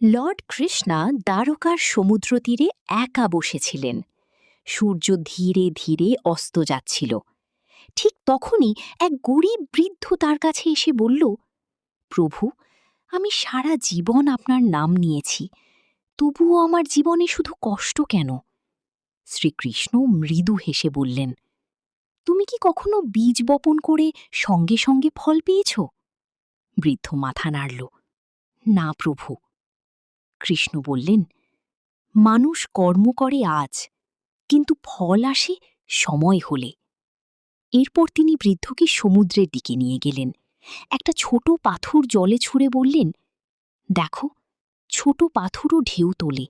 Lord Krishna দ্বারকার সমুদ্র তীরে একা বসেছিলেন। সূর্য ধীরে ধীরে অস্ত যাচ্ছিল। ঠিক তখনই এক গরিব বৃদ্ধ তার কাছে এসে বলল, প্রভু, আমি সারা জীবন আপনার নাম নিয়েছি, তবুও আমার জীবনে শুধু কষ্ট কেন? শ্রীকৃষ্ণ মৃদু হেসে বললেন, তুমি কি কখনো বীজ বপন করে সঙ্গে সঙ্গে ফল পেয়েছ? বৃদ্ধ মাথা নাড়ল, না প্রভু। কৃষ্ণ বললেন, মানুষ কর্ম করে আজ, কিন্তু ফল আসে সময় হলে। এরপর তিনি বৃদ্ধকে সমুদ্রের দিকে নিয়ে গেলেন। একটা ছোট পাথর জলে ছুঁড়ে বললেন, দেখো, ছোট পাথরও ঢেউ তোলে।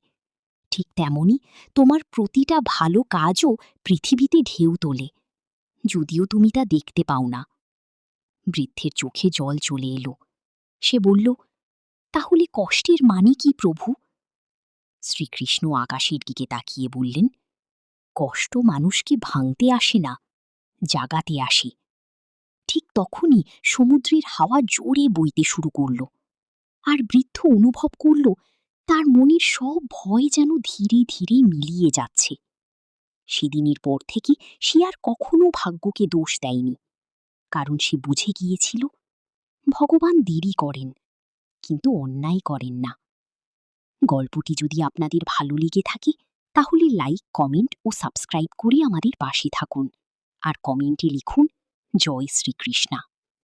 ঠিক তেমনি তোমার প্রতিটা ভালো কাজও পৃথিবীতে ঢেউ তোলে, যদিও তুমি তা দেখতে পাও না। বৃদ্ধের চোখে জল চলে এলো। সে বলল, তাহলে কষ্টের মানে কি প্রভু? শ্রীকৃষ্ণ আকাশের দিকে তাকিয়ে বললেন, কষ্ট মানুষকে ভাঙতে আসে না, জাগাতে আসে। ঠিক তখনই সমুদ্রের হাওয়া জোরে বইতে শুরু করল, আর বৃদ্ধ অনুভব করল তার মনের সব ভয় যেন ধীরে ধীরে মিলিয়ে যাচ্ছে। সেদিনের পর থেকে সে আর কখনো ভাগ্যকে দোষ দেয়নি, কারণ সে বুঝে গিয়েছিল ভগবান দেরি করেন, কিন্তু অন্যায় করেন না। গল্পটি যদি আপনাদের ভালো লেগে থাকে, তাহলে লাইক, কমেন্ট ও সাবস্ক্রাইব করে আমাদের পাশে থাকুন। আর কমেন্টে লিখুন, জয় শ্রীকৃষ্ণা।